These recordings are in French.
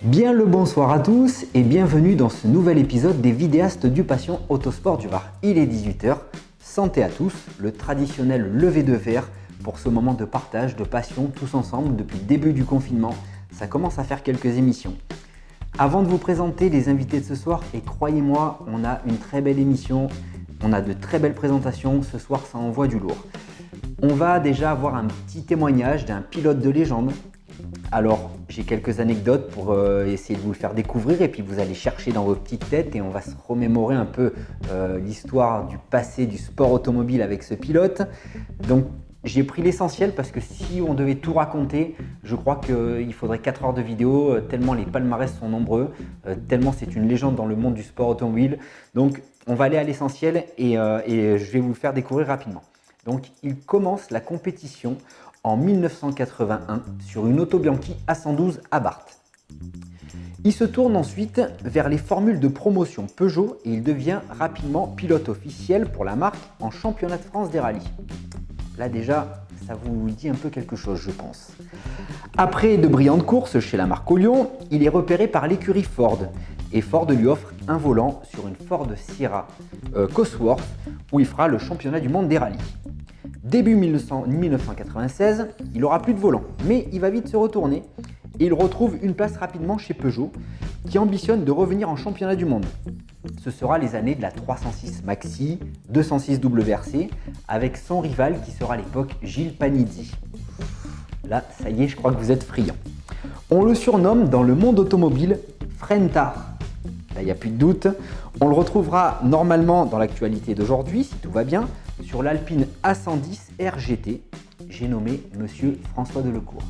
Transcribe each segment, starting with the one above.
Bien le bonsoir à tous et bienvenue dans ce nouvel épisode des vidéastes du Passion Autosport du Var. Il est 18 h, santé à tous, le traditionnel lever de verre pour ce moment de partage, de passion tous ensemble depuis le début du confinement. Ça commence à faire quelques émissions. Avant de vous présenter les invités de ce soir, et croyez-moi, on a une très belle émission, on a de très belles présentations, ce soir ça envoie du lourd. On va déjà avoir un petit témoignage d'un pilote de légende. Alors, j'ai quelques anecdotes pour essayer de vous le faire découvrir et puis vous allez chercher dans vos petites têtes et on va se remémorer un peu l'histoire du passé du sport automobile avec ce pilote. Donc, j'ai pris l'essentiel parce que si on devait tout raconter, je crois qu'il faudrait 4 heures de vidéo, tellement les palmarès sont nombreux, tellement c'est une légende dans le monde du sport automobile. Donc, on va aller à l'essentiel et je vais vous le faire découvrir rapidement. Donc, il commence la compétition en 1981 sur une Auto Bianchi A112 Abarth. Il se tourne ensuite vers les formules de promotion Peugeot et il devient rapidement pilote officiel pour la marque en championnat de France des rallyes. Là déjà, ça vous dit un peu quelque chose, je pense. Après de brillantes courses chez la marque Olion, il est repéré par l'écurie Ford et Ford lui offre un volant sur une Ford Sierra Cosworth où il fera le championnat du monde des rallyes. Début 1996, il n'aura plus de volant, mais il va vite se retourner et il retrouve une place rapidement chez Peugeot qui ambitionne de revenir en championnat du monde. Ce sera les années de la 306 Maxi, 206 WRC, avec son rival qui sera à l'époque Gilles Panizzi. Là, ça y est, je crois que vous êtes friands. On le surnomme dans le monde automobile Frentard. Là, il n'y a plus de doute. On le retrouvera normalement dans l'actualité d'aujourd'hui, si tout va bien, sur l'Alpine A110 RGT. J'ai nommé Monsieur François Delecourt.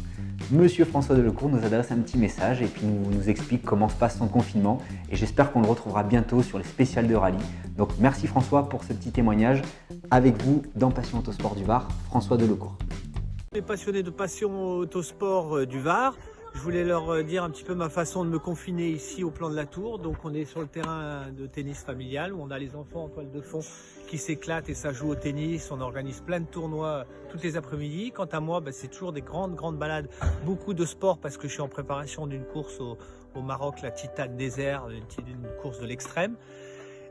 Monsieur François Delecourt nous adresse un petit message et puis nous explique comment se passe son confinement et j'espère qu'on le retrouvera bientôt sur les spéciales de rallye. Donc merci François pour ce petit témoignage. Avec vous dans Passion Autosport du Var, François Delecourt. Les passionnés de Passion Autosport du Var, je voulais leur dire un petit peu ma façon de me confiner ici au plan de la Tour. Donc on est sur le terrain de tennis familial où on a les enfants en toile de fond qui s'éclatent et ça joue au tennis. On organise plein de tournois toutes les après-midi. Quant à moi, c'est toujours des grandes balades, beaucoup de sport parce que je suis en préparation d'une course au Maroc, la Titane Désert, une course de l'extrême.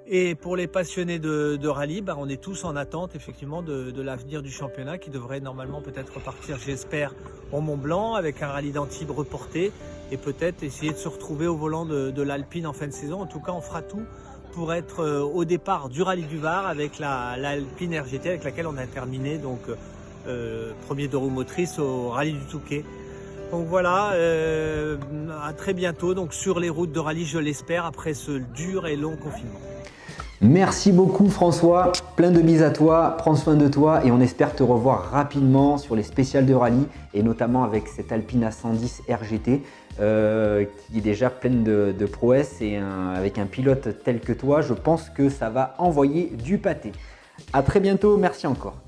Et pour les passionnés de rallye, on est tous en attente effectivement de l'avenir du championnat qui devrait normalement peut-être repartir, j'espère, au Mont Blanc avec un rallye d'Antibes reporté et peut-être essayer de se retrouver au volant de l'Alpine en fin de saison. En tout cas, on fera tout pour être au départ du rallye du Var avec l'Alpine RGT avec laquelle on a terminé donc premier de roue motrice au rallye du Touquet. Donc voilà, à très bientôt donc sur les routes de rallye, je l'espère, après ce dur et long confinement. Merci beaucoup François, plein de bises à toi, prends soin de toi et on espère te revoir rapidement sur les spéciales de rallye et notamment avec cette Alpine A110 RGT qui est déjà pleine de prouesses et avec un pilote tel que toi, je pense que ça va envoyer du pâté. À très bientôt, merci encore.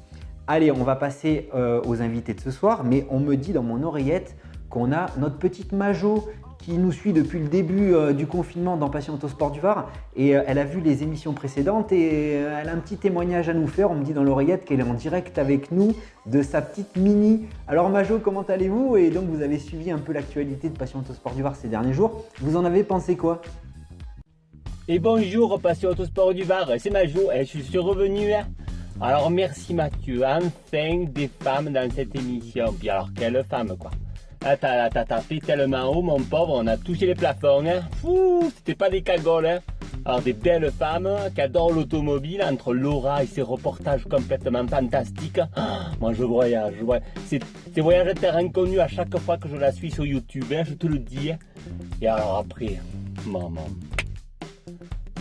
Allez, on va passer aux invités de ce soir, mais on me dit dans mon oreillette qu'on a notre petite Majo qui nous suit depuis le début du confinement dans Passion Autosport du Var et elle a vu les émissions précédentes et elle a un petit témoignage à nous faire. On me dit dans l'oreillette qu'elle est en direct avec nous de sa petite Mini. Alors Majo, comment allez-vous? Et donc vous avez suivi un peu l'actualité de Passion Autosport du Var ces derniers jours. Vous en avez pensé quoi? Et bonjour Passion Autosport du Var, c'est Majo, je suis revenu. Alors merci Mathieu, enfin des femmes dans cette émission. Puis alors quelle femme quoi. Ah, t'as tapé tellement haut mon pauvre, on a touché les plafonds. Fou, c'était pas des cagoles. Alors des belles femmes qui adorent l'automobile, entre Laura et ses reportages complètement fantastiques. Moi je voyage, c'est des voyages à terre inconnus à chaque fois que je la suis sur YouTube, je te le dis. Et alors après, maman,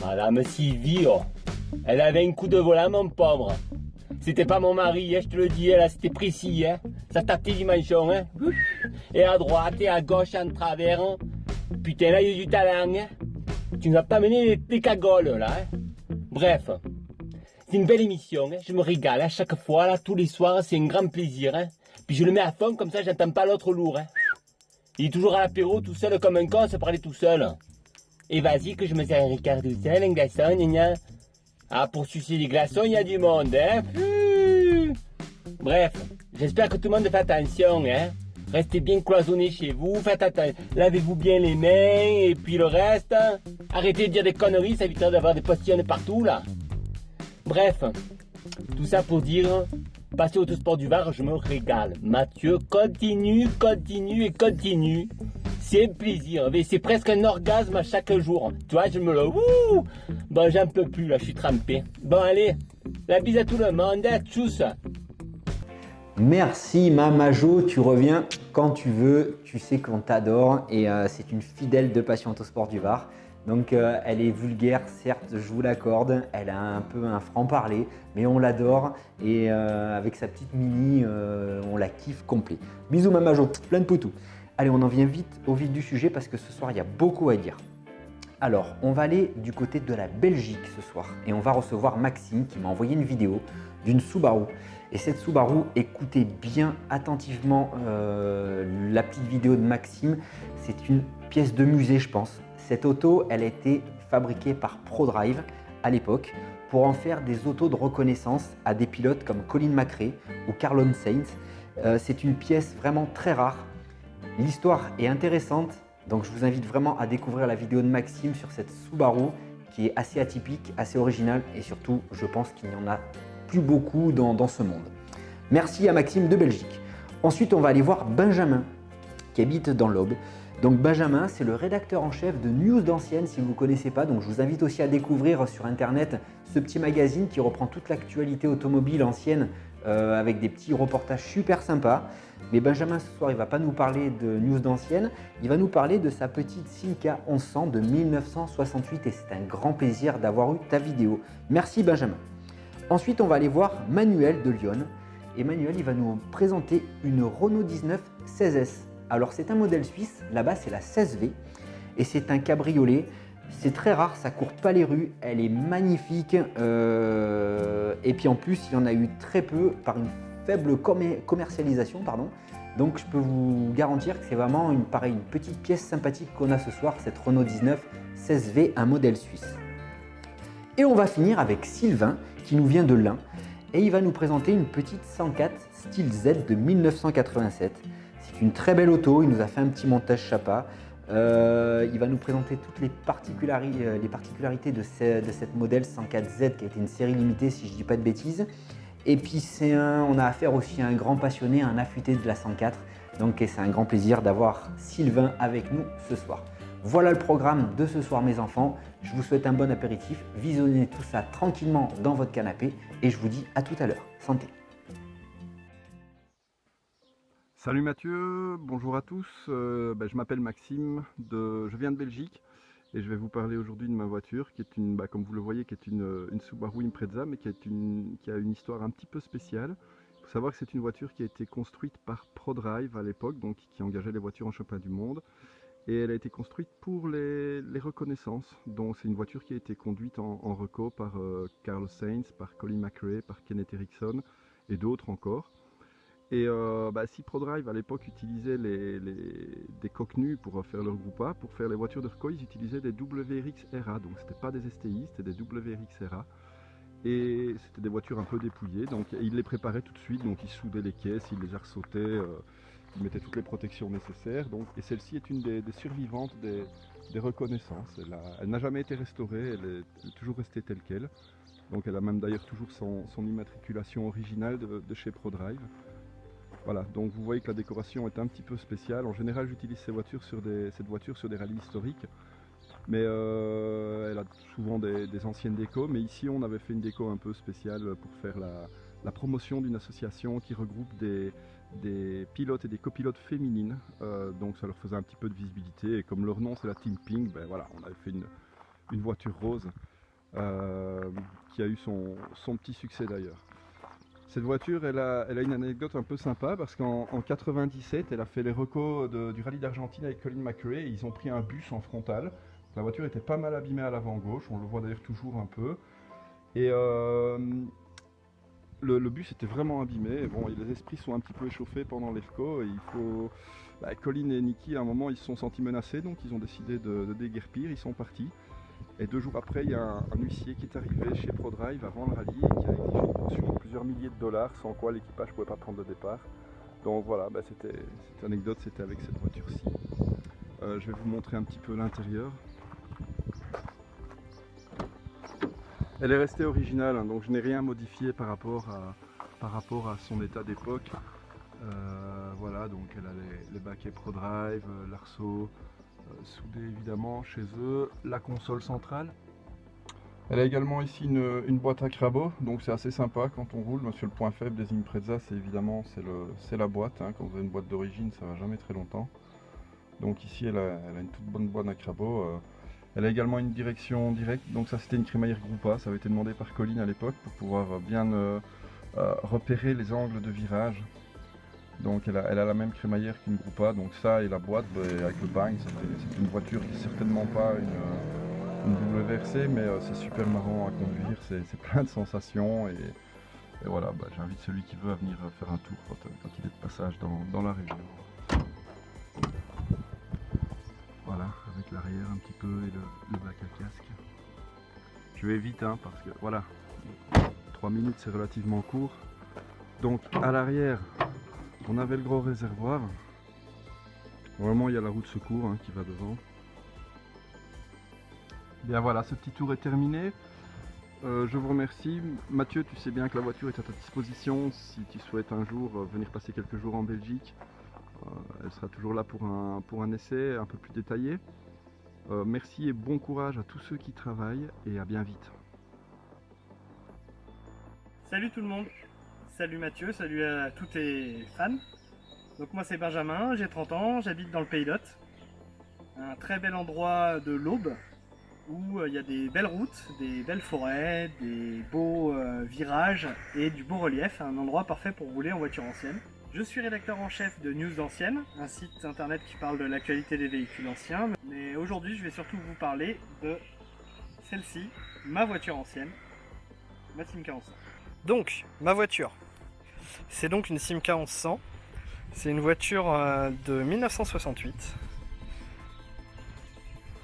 Madame Sylvie, elle avait un coup de volant mon pauvre. C'était pas mon mari, je te le dis, là c'était précis, ça tâtait dimension. Et à droite et à gauche en travers. Putain, là il y a du talent. Tu nous as pas mené des cagoles là. Bref, c'est une belle émission, je me régale à chaque fois, là, tous les soirs, c'est un grand plaisir. Puis je le mets à fond, comme ça j'entends pas l'autre lourd. Il est toujours à l'apéro, tout seul comme un con, à se parler tout seul. Et vas-y que je me sers un Ricard tout seul, un glaçon, gna. Ah, pour sucer des glaçons, il y a du monde, Bref, j'espère que tout le monde fait attention, Restez bien cloisonnés chez vous, faites attention, lavez-vous bien les mains, et puis le reste, hein. Arrêtez de dire des conneries, ça évitera d'avoir des postillons partout là. Bref, tout ça pour dire, passer Autosport du Var, je me régale. Mathieu, continue, continue et continue. C'est un plaisir, mais c'est presque un orgasme à chaque jour. Tu vois, je me le... Ouh, bon, j'en peux plus là, je suis trempé. Bon, allez, la bise à tout le monde, tchuss. Merci Mamajo, tu reviens quand tu veux, tu sais qu'on t'adore et c'est une fidèle de Passion Autosport du Var. Donc elle est vulgaire, certes, je vous l'accorde, elle a un peu un franc-parler, mais on l'adore et avec sa petite mini, on la kiffe complet. Bisous Mamajo, plein de poutous. Allez, on en vient vite au vif du sujet parce que ce soir, il y a beaucoup à dire. Alors, on va aller du côté de la Belgique ce soir et on va recevoir Maxime qui m'a envoyé une vidéo d'une Subaru. Et cette Subaru, écoutez bien attentivement la petite vidéo de Maxime. C'est une pièce de musée, je pense. Cette auto, elle a été fabriquée par ProDrive à l'époque pour en faire des autos de reconnaissance à des pilotes comme Colin McRae ou Carlon Sainz. C'est une pièce vraiment très rare. L'histoire est intéressante, donc je vous invite vraiment à découvrir la vidéo de Maxime sur cette Subaru qui est assez atypique, assez originale et surtout, je pense qu'il n'y en a plus beaucoup dans ce monde. Merci à Maxime de Belgique. Ensuite, on va aller voir Benjamin qui habite dans l'Aube. Donc Benjamin, c'est le rédacteur en chef de News d'Ancienne, si vous ne connaissez pas. Donc je vous invite aussi à découvrir sur Internet ce petit magazine qui reprend toute l'actualité automobile ancienne avec des petits reportages super sympas. Mais Benjamin, ce soir, il ne va pas nous parler de News d'Ancienne, il va nous parler de sa petite Simca 1100 de 1968 et c'est un grand plaisir d'avoir eu ta vidéo. Merci Benjamin. Ensuite, on va aller voir Manuel de Lyon. Et Manuel, il va nous présenter une Renault 19 16S. Alors, c'est un modèle suisse, là-bas, c'est la 16V. Et c'est un cabriolet. C'est très rare, ça court pas les rues, elle est magnifique. Et puis en plus, il y en a eu très peu par une faible commercialisation. Donc, je peux vous garantir que c'est vraiment une petite pièce sympathique qu'on a ce soir, cette Renault 19 16V, un modèle suisse. Et on va finir avec Sylvain, qui nous vient de l'Ain. Et il va nous présenter une petite 104 Style Z de 1987. C'est une très belle auto, il nous a fait un petit montage chapa. Il va nous présenter toutes les particularités de cette modèle 104Z qui a été une série limitée si je ne dis pas de bêtises. Et puis on a affaire aussi à un grand passionné, un affûté de la 104. Donc c'est un grand plaisir d'avoir Sylvain avec nous ce soir. Voilà le programme de ce soir mes enfants. Je vous souhaite un bon apéritif. Visionnez tout ça tranquillement dans votre canapé et je vous dis à tout à l'heure. Santé. Salut Mathieu, bonjour à tous. Je m'appelle Maxime, je viens de Belgique et je vais vous parler aujourd'hui de ma voiture qui est comme vous le voyez, qui est une Subaru Impreza mais qui a une histoire un petit peu spéciale. Il faut savoir que c'est une voiture qui a été construite par ProDrive à l'époque, donc qui engageait les voitures en championnat du monde. Et elle a été construite pour les reconnaissances. Donc c'est une voiture qui a été conduite en reco par Carlos Sainz, par Colin McRae, par Kenneth Eriksson et d'autres encore. Et si ProDrive à l'époque utilisait des coques nues pour faire leur groupe A, pour faire les voitures de reco, ils utilisaient des WRX RA. Donc c'était pas des STI, c'était des WRX RA. Et c'était des voitures un peu dépouillées. Donc ils les préparaient tout de suite, donc ils soudaient les caisses, ils les arceautaient. Il mettait toutes les protections nécessaires, et celle-ci est une des survivantes des reconnaissances. Elle n'a jamais été restaurée, elle est toujours restée telle qu'elle. Donc elle a même d'ailleurs toujours son immatriculation originale de chez ProDrive. Voilà, donc vous voyez que la décoration est un petit peu spéciale. En général, j'utilise cette voiture sur des rallyes historiques, mais elle a souvent des anciennes décos. Mais ici, on avait fait une déco un peu spéciale pour faire la promotion d'une association qui regroupe des pilotes et des copilotes féminines, donc ça leur faisait un petit peu de visibilité et comme leur nom c'est la Team Pink, voilà, on avait fait une voiture rose qui a eu son petit succès d'ailleurs. Cette voiture elle a une anecdote un peu sympa parce qu'en 97 elle a fait les recos du rallye d'Argentine avec Colin McRae et ils ont pris un bus en frontal. La voiture était pas mal abîmée à l'avant gauche, on le voit d'ailleurs toujours un peu et le bus était vraiment abîmé. Bon, les esprits sont un petit peu échauffés pendant l'EFCO. Colin et Nicky, à un moment, ils se sont sentis menacés, donc ils ont décidé de déguerpir. Ils sont partis. Et 2 jours après, il y a un huissier qui est arrivé chez ProDrive avant le rallye et qui a exigé une caution de plusieurs milliers de dollars, sans quoi l'équipage ne pouvait pas prendre le départ. Donc voilà, cette anecdote, c'était avec cette voiture-ci. Je vais vous montrer un petit peu l'intérieur. Elle est restée originale, hein, donc je n'ai rien modifié par rapport à son état d'époque. Voilà, donc elle a les baquets ProDrive, l'arceau soudé évidemment chez eux, la console centrale. Elle a également ici une boîte à crabot, donc c'est assez sympa quand on roule. Monsieur, le point faible des Impreza, c'est évidemment la boîte, hein. Quand vous avez une boîte d'origine, ça va jamais très longtemps. Donc ici elle a une toute bonne boîte à crabot. Elle a également une direction directe, donc ça c'était une crémaillère Groupa, ça avait été demandé par Colline à l'époque pour pouvoir bien repérer les angles de virage. Donc elle a la même crémaillère qu'une Groupa, donc ça et la boîte avec le bagne, c'est une voiture qui n'est certainement pas une WRC, mais c'est super marrant à conduire, c'est plein de sensations et voilà, j'invite celui qui veut à venir faire un tour quand il est de passage dans la région. Voilà, avec l'arrière un petit peu et le bac à casque. Je vais vite hein, parce que voilà, 3 minutes c'est relativement court. Donc à l'arrière, on avait le gros réservoir. Vraiment il y a la roue de secours hein, qui va devant. Bien voilà, ce petit tour est terminé. Je vous remercie. Mathieu, tu sais bien que la voiture est à ta disposition si tu souhaites un jour venir passer quelques jours en Belgique. Elle sera toujours là pour un essai un peu plus détaillé. Merci et bon courage à tous ceux qui travaillent et à bien vite. Salut tout le monde, salut Mathieu, salut à tous les fans. Donc moi c'est Benjamin, j'ai 30 ans, j'habite dans le Pays d'Hôte. Un très bel endroit de l'Aube où il y a des belles routes, des belles forêts, des beaux virages et du beau relief. Un endroit parfait pour rouler en voiture ancienne. Je suis rédacteur en chef de News d'Ancienne, un site internet qui parle de l'actualité des véhicules anciens. Mais aujourd'hui, je vais surtout vous parler de celle-ci, ma voiture ancienne, ma Simca 1100. Donc, ma voiture, c'est donc une Simca 1100. C'est une voiture de 1968.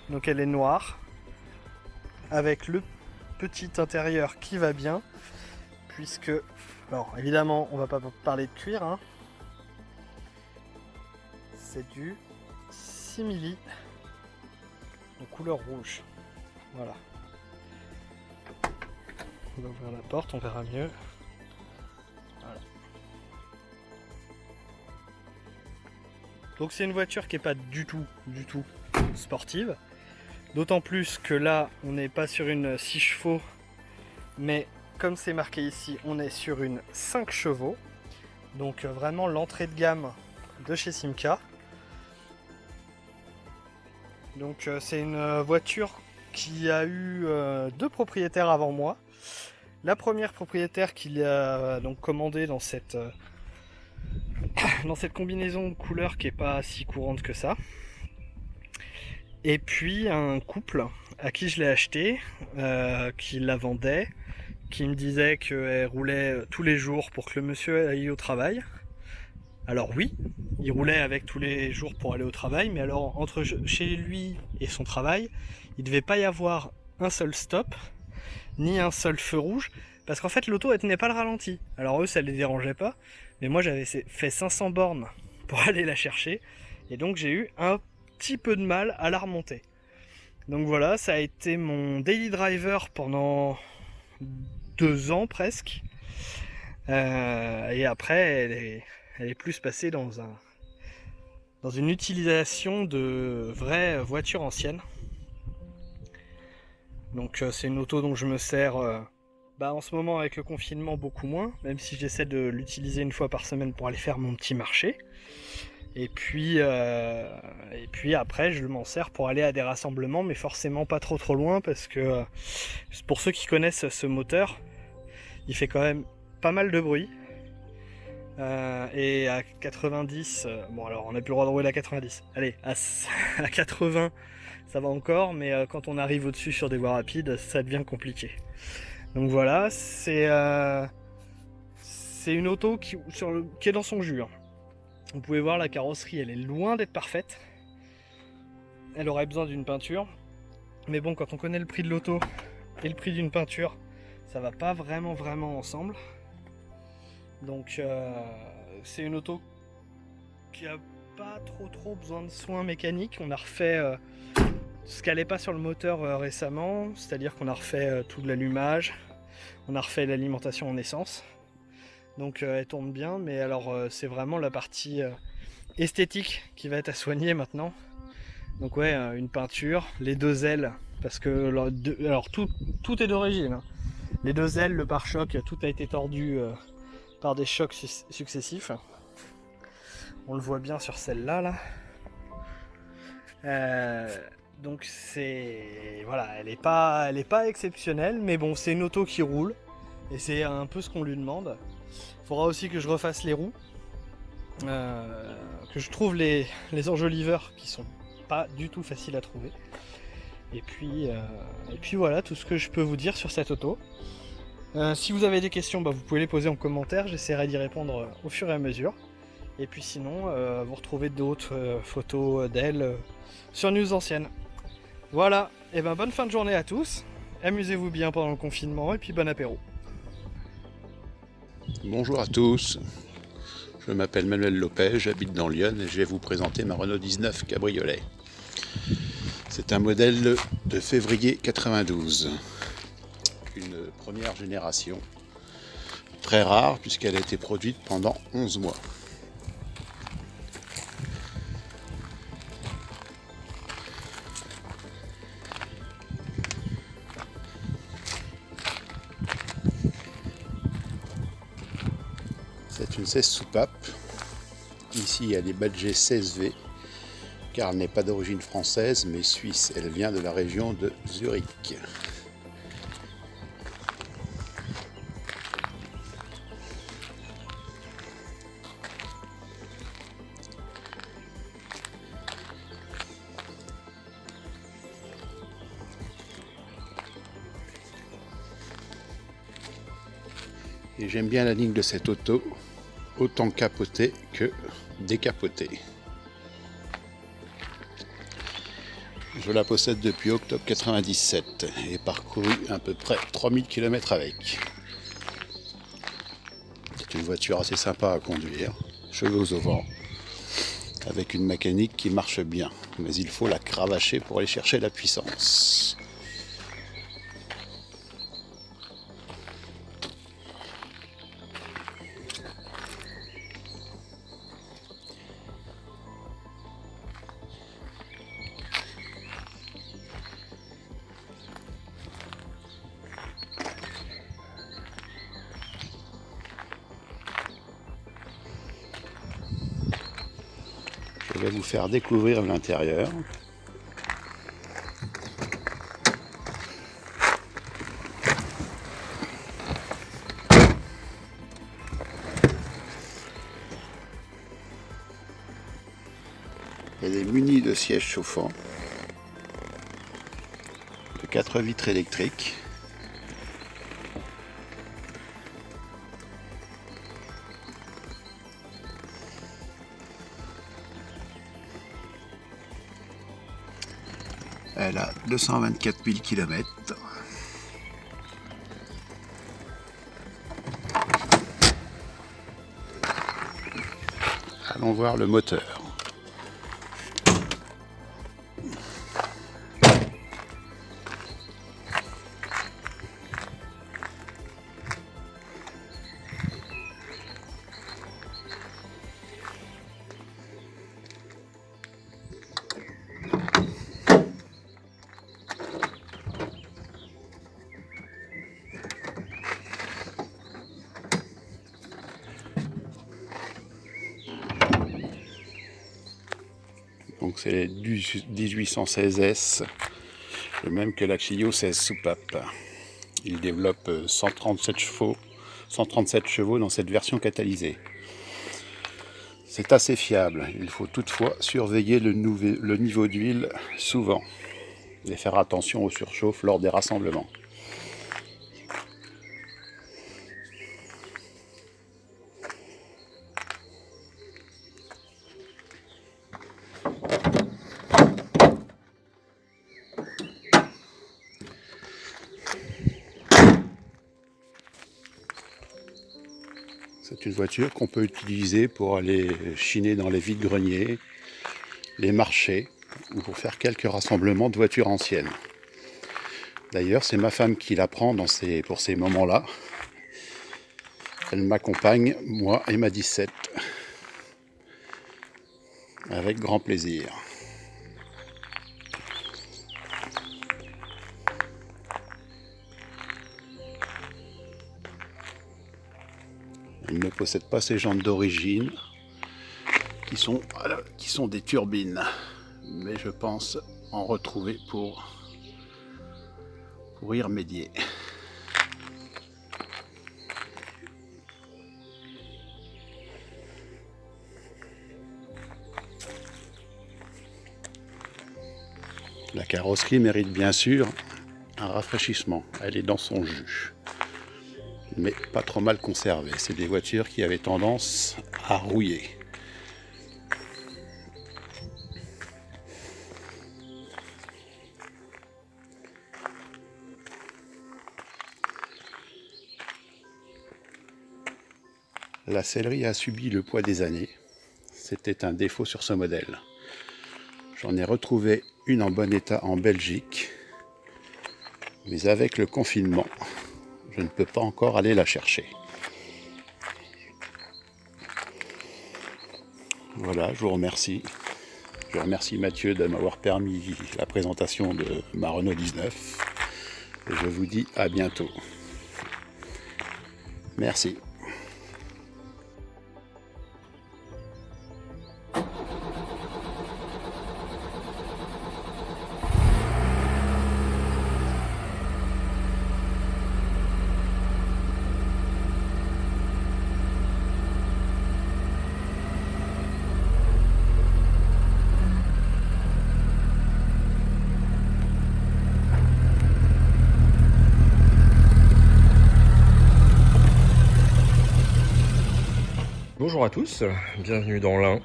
Donc elle est noire, avec le petit intérieur qui va bien, puisque, alors évidemment, on va pas parler de cuir, hein. C'est du simili de couleur rouge. Voilà. On va ouvrir la porte, on verra mieux. Voilà. Donc c'est une voiture qui n'est pas du tout sportive. D'autant plus que là, on n'est pas sur une 6 chevaux, mais comme c'est marqué ici, on est sur une 5 chevaux. Donc vraiment l'entrée de gamme de chez Simca. Donc c'est une voiture qui a eu 2 propriétaires avant moi. La première propriétaire qui l'a donc commandée dans cette combinaison de couleurs qui est pas si courante que ça. Et puis un couple à qui je l'ai acheté, qui la vendait, qui me disait qu'elle roulait tous les jours pour que le monsieur aille au travail. Alors oui, il roulait avec tous les jours pour aller au travail, mais alors entre chez lui et son travail, il ne devait pas y avoir un seul stop, ni un seul feu rouge, parce qu'en fait l'auto elle tenait pas le ralenti. Alors eux ça les dérangeait pas, mais moi j'avais fait 500 bornes pour aller la chercher, et donc j'ai eu un petit peu de mal à la remonter. Donc voilà, ça a été mon daily driver pendant 2 ans presque, et après elle est plus passée dans une utilisation de vraies voitures anciennes. Donc c'est une auto dont je me sers en ce moment avec le confinement beaucoup moins, même si j'essaie de l'utiliser une fois par semaine pour aller faire mon petit marché. Et puis après je m'en sers pour aller à des rassemblements, mais forcément pas trop loin, parce que pour ceux qui connaissent ce moteur, il fait quand même pas mal de bruit. Et à 90, bon alors on n'a plus le droit de rouler à 90, allez, à 80 ça va encore, mais quand on arrive au-dessus sur des voies rapides, ça devient compliqué. Donc voilà, c'est une auto qui est dans son jus, hein. Vous pouvez voir la carrosserie, elle est loin d'être parfaite. Elle aurait besoin d'une peinture. Mais bon, quand on connaît le prix de l'auto et le prix d'une peinture, ça va pas vraiment ensemble. Donc c'est une auto qui a pas trop besoin de soins mécaniques. On a refait ce qui n'allait pas sur le moteur récemment, c'est-à-dire qu'on a refait tout de l'allumage, on a refait l'alimentation en essence. Donc elle tourne bien, mais alors c'est vraiment la partie esthétique qui va être à soigner maintenant. Donc ouais, une peinture, les deux ailes, parce que alors tout est d'origine. Hein. Les deux ailes, le pare-choc, tout a été tordu par des chocs successifs. On le voit bien sur celle-là. Donc c'est voilà, elle est pas exceptionnelle, mais bon, c'est une auto qui roule et c'est un peu ce qu'on lui demande. Il faudra aussi que je refasse les roues, que je trouve les enjoliveurs qui sont pas du tout faciles à trouver. Et puis voilà tout ce que je peux vous dire sur cette auto. Si vous avez des questions, vous pouvez les poser en commentaire, j'essaierai d'y répondre au fur et à mesure. Et puis sinon, vous retrouvez d'autres photos d'elle sur News Anciennes. Voilà, et bonne fin de journée à tous, amusez-vous bien pendant le confinement et puis bon apéro. Bonjour à tous, je m'appelle Manuel Lopez, j'habite dans Lyon et je vais vous présenter ma Renault 19 Cabriolet. C'est un modèle de février 92, une première génération, très rare puisqu'elle a été produite pendant 11 mois. C'est une 16 soupape. Ici, elle est badgée 16V, car elle n'est pas d'origine française, mais suisse. Elle vient de la région de Zurich. Et j'aime bien la ligne de cette auto, autant capotée que décapotée. Je la possède depuis octobre 97 et parcouru à peu près 3000 km avec. C'est une voiture assez sympa à conduire, cheveux au vent, avec une mécanique qui marche bien, mais il faut la cravacher pour aller chercher la puissance. Je vais vous faire découvrir l'intérieur. Elle est munie de sièges chauffants, de 4 vitres électriques. Elle a 224 000 km. Allons voir le moteur. Donc c'est du 1816S, le même que la Clio 16 soupape. Il développe 137 chevaux dans cette version catalysée. C'est assez fiable, il faut toutefois surveiller le niveau d'huile souvent et faire attention aux surchauffes lors des rassemblements. C'est une voiture qu'on peut utiliser pour aller chiner dans les vides-greniers, les marchés, ou pour faire quelques rassemblements de voitures anciennes. D'ailleurs, c'est ma femme qui la prend pour ces moments-là. Elle m'accompagne, moi et ma 17, avec grand plaisir. Elle ne possède pas ces jantes d'origine qui sont des turbines, mais je pense en retrouver pour y remédier. La carrosserie mérite bien sûr un rafraîchissement, elle est dans son jus, mais pas trop mal conservée. C'est des voitures qui avaient tendance à rouiller. La sellerie a subi le poids des années. C'était un défaut sur ce modèle. J'en ai retrouvé une en bon état en Belgique, mais avec le confinement, je ne peux pas encore aller la chercher. Voilà, je vous remercie. Je remercie Mathieu de m'avoir permis la présentation de ma Renault 19. Et je vous dis à bientôt. Merci. Bonjour à tous, bienvenue dans l'Ain,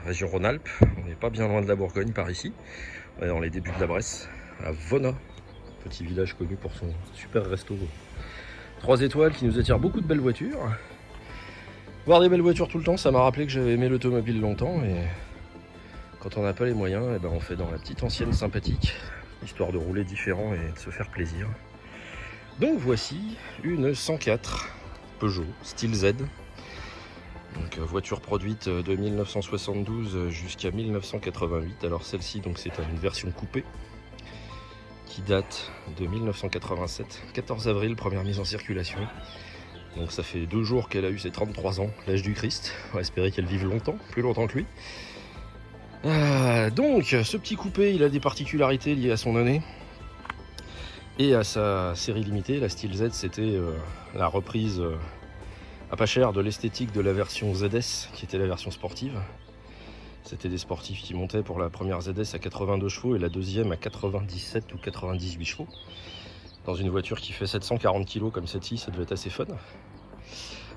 région Rhône-Alpes. On n'est pas bien loin de la Bourgogne par ici. On est dans les débuts de la Bresse, à Vona, petit village connu pour son super resto 3 étoiles qui nous attire beaucoup de belles voitures. Voir des belles voitures tout le temps, ça m'a rappelé que j'avais aimé l'automobile longtemps, et quand on n'a pas les moyens, eh ben on fait dans la petite ancienne sympathique, histoire de rouler différent et de se faire plaisir. Donc voici une 104 Peugeot style Z. Donc voiture produite de 1972 jusqu'à 1988. Alors celle-ci, donc c'est une version coupée qui date de 1987, 14 avril, première mise en circulation. Donc ça fait 2 jours qu'elle a eu ses 33 ans, l'âge du Christ. On va espérer qu'elle vive longtemps, plus longtemps que lui. Donc ce petit coupé, il a des particularités liées à son année et à sa série limitée. La Style Z, c'était la reprise à pas cher de l'esthétique de la version ZS, qui était la version sportive. C'était des sportifs qui montaient pour la première ZS à 82 chevaux et la deuxième à 97 ou 98 chevaux. Dans une voiture qui fait 740 kg comme celle-ci, ça devait être assez fun.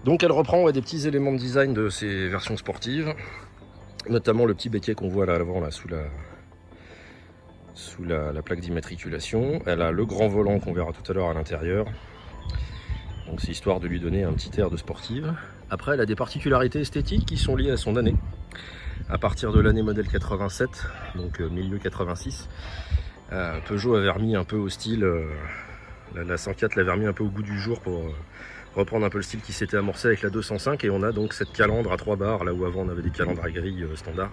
Donc elle reprend des petits éléments de design de ces versions sportives, notamment le petit béquet qu'on voit là à l'avant, là, sous la plaque d'immatriculation. Elle a le grand volant qu'on verra tout à l'heure à l'intérieur. Donc c'est histoire de lui donner un petit air de sportive. Après, elle a des particularités esthétiques qui sont liées à son année. À partir de l'année modèle 87, donc milieu 86, Peugeot avait remis un peu au style, la 104 l'avait remis un peu au goût du jour pour reprendre un peu le style qui s'était amorcé avec la 205. Et on a donc cette calandre à 3 barres, là où avant on avait des calandres à grille standard.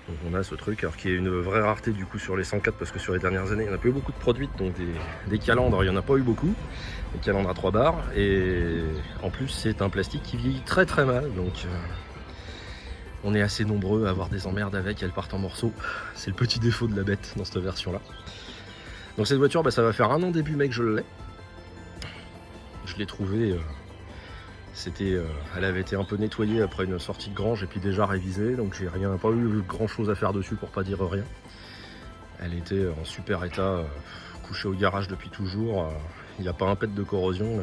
Donc on a ce truc, alors qui est une vraie rareté du coup sur les 104, parce que sur les dernières années, il n'y en a pas eu beaucoup de produites, donc des calandres, il n'y en a pas eu beaucoup. Des calandres à 3 barres, et en plus c'est un plastique qui vieillit très très mal, donc on est assez nombreux à avoir des emmerdes avec, elles partent en morceaux. C'est le petit défaut de la bête dans cette version là. Donc cette voiture, ça va faire 1 an début mai que je l'ai. Je l'ai trouvée, elle avait été un peu nettoyée après une sortie de grange et puis déjà révisée, donc j'ai pas eu grand chose à faire dessus pour pas dire rien. Elle était en super état, couchée au garage depuis toujours. Il n'y a pas un pet de corrosion.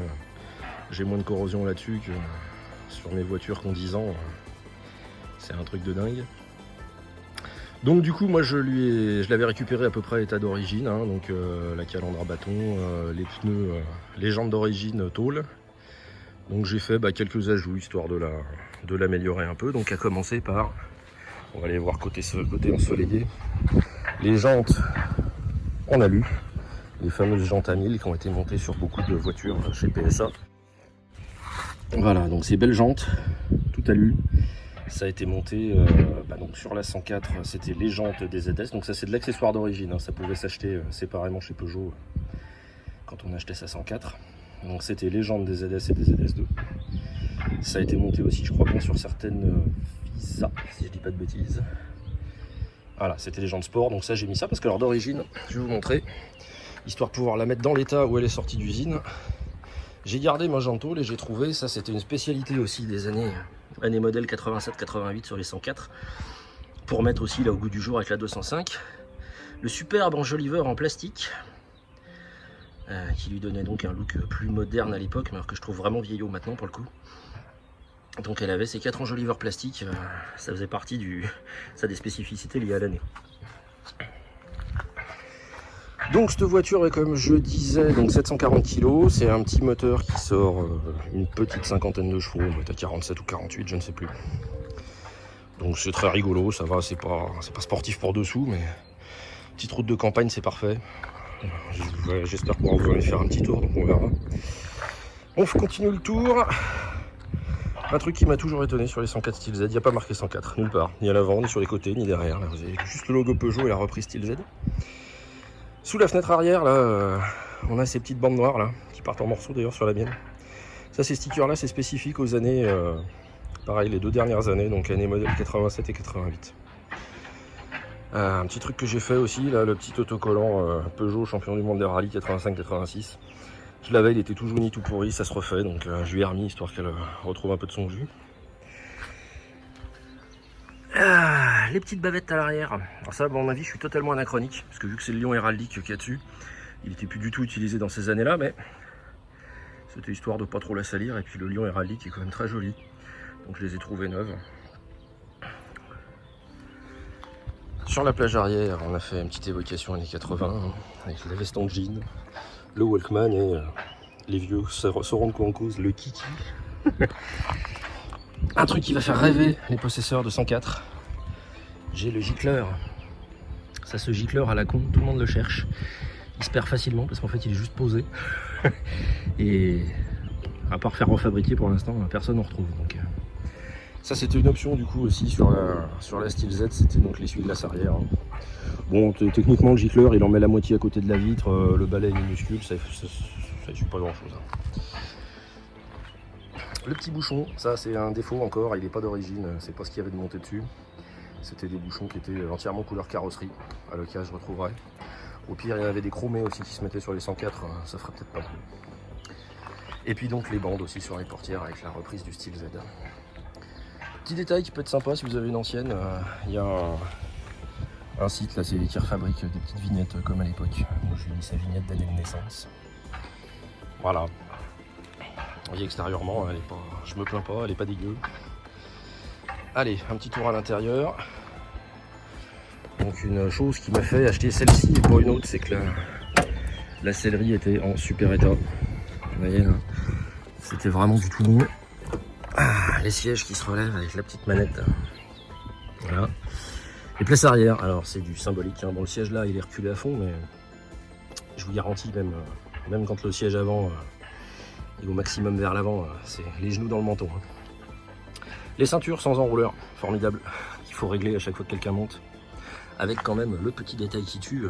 J'ai moins de corrosion là-dessus que sur mes voitures qui ont 10 ans. C'est un truc de dingue. Donc du coup, moi je l'avais récupéré à peu près à l'état d'origine. Donc la calandre à bâton, les pneus, les jantes d'origine tôle. Donc j'ai fait quelques ajouts histoire de l'améliorer un peu. Donc à commencer par, on va aller voir côté ensoleillé, les jantes en alu, les fameuses jantes à 1000 qui ont été montées sur beaucoup de voitures chez PSA. Voilà, donc ces belles jantes, tout alu. Ça a été monté donc sur la 104, c'était les jantes des ZS. Donc ça c'est de l'accessoire d'origine, hein. Ça pouvait s'acheter séparément chez Peugeot quand on achetait sa 104. Donc c'était les jantes des ZS et des ZS2. Ça a été monté aussi, je crois bien, sur certaines Visa, si je dis pas de bêtises. Voilà, c'était les jantes sport. Donc ça j'ai mis ça parce que alors d'origine, je vais vous montrer, histoire de pouvoir la mettre dans l'état où elle est sortie d'usine. J'ai gardé ma jante tôle et j'ai trouvé, ça c'était une spécialité aussi des années modèle 87-88 sur les 104, pour mettre aussi là au goût du jour avec la 205, le superbe enjoliveur en plastique, qui lui donnait donc un look plus moderne à l'époque, mais alors que je trouve vraiment vieillot maintenant pour le coup. Donc elle avait ces 4 enjoliveurs plastiques, ça faisait partie des spécificités liées à l'année. Donc cette voiture est, comme je disais, donc 740 kg, c'est un petit moteur qui sort une petite cinquantaine de chevaux, on doit être à 47 ou 48, je ne sais plus. Donc c'est très rigolo, ça va, c'est pas sportif pour dessous, mais petite route de campagne c'est parfait. J'espère pouvoir vous aller faire un petit tour, donc on verra. On continue le tour. Un truc qui m'a toujours étonné sur les 104 Style Z, il n'y a pas marqué 104, nulle part, ni à l'avant, ni sur les côtés, ni derrière. Là, vous avez juste le logo Peugeot et la reprise Style Z. Sous la fenêtre arrière, là, on a ces petites bandes noires là, qui partent en morceaux d'ailleurs sur la mienne. Ça, ces stickers là, c'est spécifique aux années, pareil, les 2 dernières années, donc année modèle 87 et 88. Un petit truc que j'ai fait aussi, là, le petit autocollant Peugeot champion du monde des rallyes 85-86. Je l'avais, il était tout jauni, tout pourri, ça se refait, donc je lui ai remis histoire qu'elle retrouve un peu de son jus. Les petites bavettes à l'arrière, alors ça à mon avis je suis totalement anachronique, parce que vu que c'est le lion héraldique qu'il y a dessus, il n'était plus du tout utilisé dans ces années là, mais c'était histoire de pas trop la salir, et puis le lion héraldique est quand même très joli, donc je les ai trouvées neuves. Sur la plage arrière, on a fait une petite évocation années 80, avec la veste en jean, le Walkman et les vieux sauront de quoi en cause, le Kiki. Un truc qui va faire rêver les possesseurs de 104, j'ai le gicleur. Ça, ce gicleur à la con, tout le monde le cherche. Il se perd facilement parce qu'en fait il est juste posé. Et à part faire refabriquer pour l'instant, personne n'en retrouve. Donc, ça c'était une option du coup aussi sur la Style Z, c'était donc l'essuie-glace arrière. Bon, techniquement le gicleur il en met la moitié à côté de la vitre, le balai est minuscule, ça essuie pas grand chose. Le petit bouchon, ça c'est un défaut encore, il n'est pas d'origine, c'est pas ce qu'il y avait de monté dessus. C'était des bouchons qui étaient entièrement couleur carrosserie, à l'occasion je retrouverai. Au pire il y en avait des chromés aussi qui se mettaient sur les 104, ça ferait peut-être pas mal. Et puis donc les bandes aussi sur les portières avec la reprise du Style Z. Petit détail qui peut être sympa si vous avez une ancienne, il y a un site là, c'est qui refabrique des petites vignettes comme à l'époque. Moi j'ai mis sa vignette d'année de naissance. Voilà. Vous voyez extérieurement, elle est pas, je me plains pas, elle est pas dégueu. Allez, un petit tour à l'intérieur. Donc une chose qui m'a fait acheter celle-ci et pour une autre, c'est que la sellerie était en super état. Vous voyez là, c'était vraiment du tout bon. Les sièges qui se relèvent avec la petite manette. Voilà. Les places arrière, alors c'est du symbolique. Hein. Bon, le siège là, il est reculé à fond, mais je vous garantis, même quand le siège avant est au maximum vers l'avant, c'est les genoux dans le menton. Hein. Les ceintures sans enrouleur, formidable. Il faut régler à chaque fois que quelqu'un monte. Avec quand même le petit détail qui tue,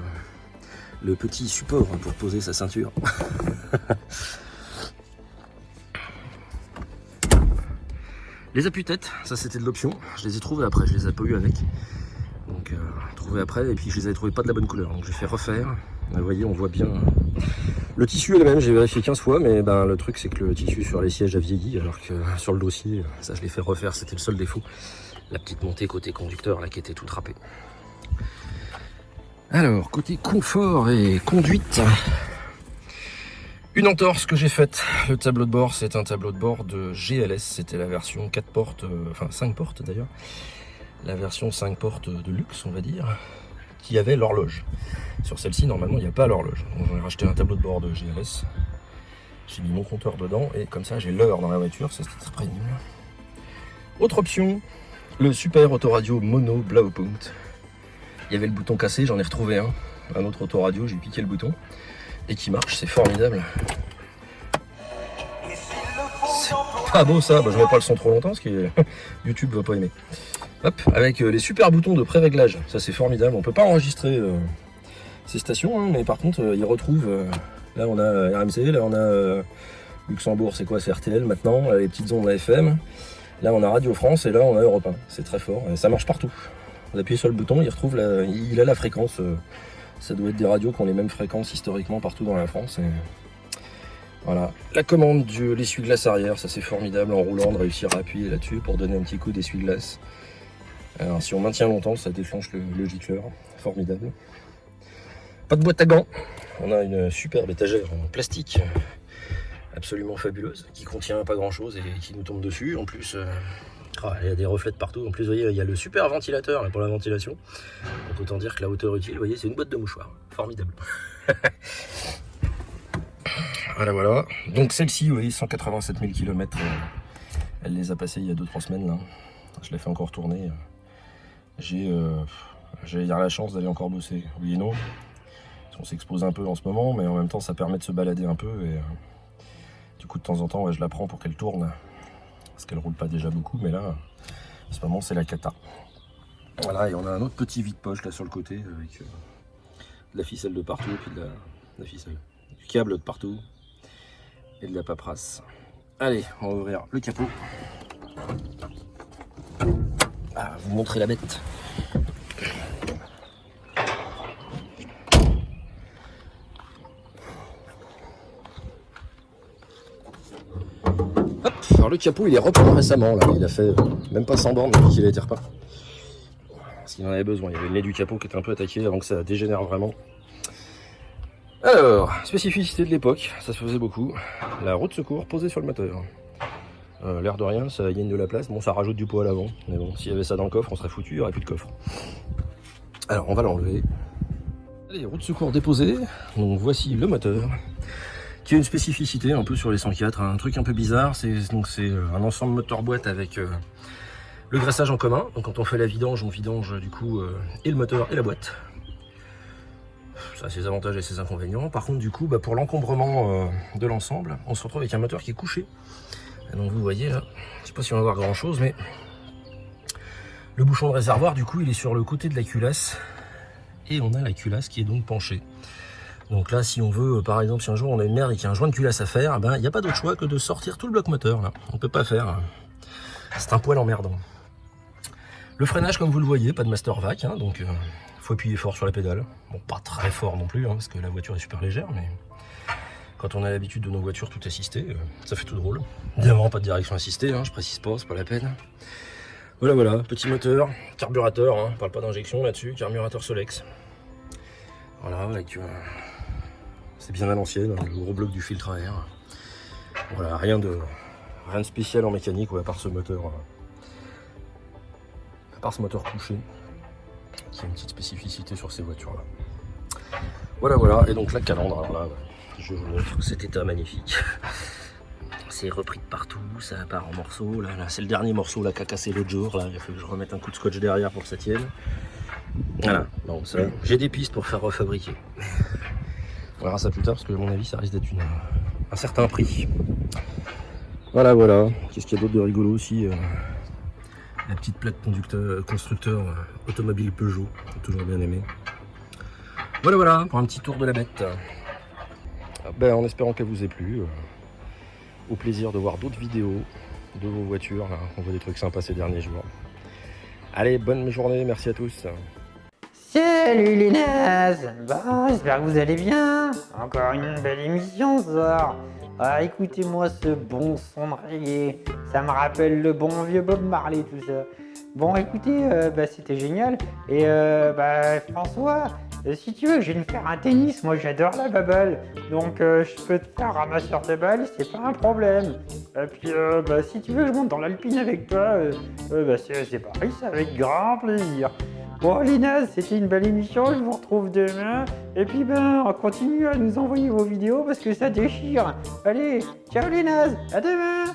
le petit support pour poser sa ceinture. Les appuis-têtes, ça c'était de l'option. Je les ai trouvés après, je les ai pas eu avec. Donc trouvés après, et puis je les avais trouvés pas de la bonne couleur. Donc j'ai fait refaire. Vous voyez, on voit bien. Le tissu est le même, j'ai vérifié 15 fois, mais le truc c'est que le tissu sur les sièges a vieilli, alors que sur le dossier, ça je l'ai fait refaire, c'était le seul défaut. La petite montée côté conducteur là qui était toute râpée. Alors, côté confort et conduite, une entorse que j'ai faite. Le tableau de bord, c'est un tableau de bord de GLS, c'était la version 4 portes, enfin 5 portes d'ailleurs. La version 5 portes de luxe, on va dire, qui avait l'horloge. Sur celle-ci, normalement, il n'y a pas l'horloge. Donc j'en ai racheté un tableau de bord de GLS. J'ai mis mon compteur dedans et comme ça j'ai l'heure dans la voiture, ça c'était très nul. Autre option, le super autoradio mono Blaupunkt. Il y avait le bouton cassé, j'en ai retrouvé un autre autoradio, j'ai piqué le bouton et qui marche, c'est formidable. C'est pas beau ça, je mets pas le son trop longtemps parce que YouTube va pas aimer. Hop, avec les super boutons de pré-réglage, ça c'est formidable. On peut pas enregistrer ces stations, mais par contre ils retrouvent. Là on a RMC, là on a Luxembourg, c'est quoi, c'est RTL maintenant, les petites ondes FM. Là on a Radio France et là on a Europe 1. C'est très fort, et ça marche partout. Vous appuyez sur le bouton, il retrouve il a la fréquence. Ça doit être des radios qui ont les mêmes fréquences historiquement partout dans la France. Et voilà. La commande de l'essuie-glace arrière, ça c'est formidable en roulant de réussir à appuyer là-dessus pour donner un petit coup d'essuie-glace. Alors si on maintient longtemps, ça déclenche le gicleur. Formidable. Pas de boîte à gants. On a une superbe étagère en plastique absolument fabuleuse qui contient pas grand chose et qui nous tombe dessus. En plus, il y a des reflets de partout. En plus, vous voyez, il y a le super ventilateur là, pour la ventilation. Donc autant dire que la hauteur utile, vous voyez, c'est une boîte de mouchoirs. Formidable. Voilà. Donc celle-ci, vous voyez, 187 000 km. Elle les a passés il y a 2-3 semaines. Là. Je l'ai fait encore tourner. J'ai la chance d'aller encore bosser. Oui et non. On s'expose un peu en ce moment, mais en même temps ça permet de se balader un peu et du coup de temps en temps je la prends pour qu'elle tourne parce qu'elle roule pas déjà beaucoup, mais là en ce moment c'est la cata. Voilà, et on a un autre petit vide-poche là sur le côté avec de la ficelle de partout et puis de la ficelle, du câble de partout et de la paperasse. Allez, on va ouvrir le capot. Vous montrer la bête. Alors le capot il est repeint récemment, là. Il a fait même pas 100 bornes depuis qu'il a été repeint. Parce qu'il en avait besoin, il y avait le nez du capot qui était un peu attaqué avant que ça dégénère vraiment. Alors, spécificité de l'époque, ça se faisait beaucoup, la roue de secours posée sur le moteur. L'air de rien, ça gagne de la place, bon ça rajoute du poids à l'avant, mais bon, s'il y avait ça dans le coffre, on serait foutu, il n'y aurait plus de coffre. Alors on va l'enlever. Allez, roue de secours déposée, donc voici le moteur. Qui a une spécificité un peu sur les 104, un truc un peu bizarre, c'est un ensemble moteur-boîte avec le graissage en commun. Donc quand on fait la vidange, on vidange du coup et le moteur et la boîte. Ça a ses avantages et ses inconvénients. Par contre du coup, pour l'encombrement de l'ensemble, on se retrouve avec un moteur qui est couché. Et donc vous voyez là, je sais pas si on va voir grand chose, mais le bouchon de réservoir du coup il est sur le côté de la culasse. Et on a la culasse qui est donc penchée. Donc là, si on veut, par exemple, si un jour on a une merde et qu'il y a un joint de culasse à faire, il n'y a pas d'autre choix que de sortir tout le bloc moteur. Là. On ne peut pas faire. C'est un poil emmerdant. Le freinage, comme vous le voyez, pas de master vac, donc faut appuyer fort sur la pédale. Bon, pas très fort non plus, parce que la voiture est super légère, mais quand on a l'habitude de nos voitures tout assistées, ça fait tout drôle. Évidemment, pas de direction assistée, je précise pas, c'est pas la peine. Voilà, petit moteur, carburateur, on parle pas d'injection là-dessus, carburateur Solex. Voilà, avec c'est bien à l'ancienne, le gros bloc du filtre à air. Voilà, rien de spécial en mécanique, à part ce moteur couché, qui a une petite spécificité sur ces voitures-là. Voilà, et donc la calandre, alors là, je vous montre cet état magnifique. C'est repris de partout, ça part en morceaux, là c'est le dernier morceau là, qu'a cassé l'autre jour, là, il a fallu que je remette un coup de scotch derrière pour que ça tienne. Voilà, bon, ça, j'ai des pistes pour faire refabriquer. On verra ça plus tard parce que à mon avis ça risque d'être un certain prix. Voilà, qu'est-ce qu'il y a d'autre de rigolo aussi, la petite plaque constructeur automobile Peugeot, toujours bien aimé. Voilà, pour un petit tour de la bête. En espérant qu'elle vous ait plu, au plaisir de voir d'autres vidéos de vos voitures, là. On voit des trucs sympas ces derniers jours. Allez, bonne journée, merci à tous. Salut les nazes. J'espère que vous allez bien. Encore une belle émission ce soir. Écoutez-moi ce bon son de reggae. Ça me rappelle le bon vieux Bob Marley, tout ça. Bon, écoutez, c'était génial. Et François, si tu veux, je vais me faire un tennis. Moi, j'adore la baballe. Donc, je peux te faire ramasseur de balles, c'est pas un problème. Et puis, si tu veux, je monte dans l'alpine avec toi. C'est pareil, c'est avec grand plaisir. Bon les nazes, c'était une belle émission, je vous retrouve demain. Et puis on continue à nous envoyer vos vidéos parce que ça déchire. Allez, ciao les nazes, à demain.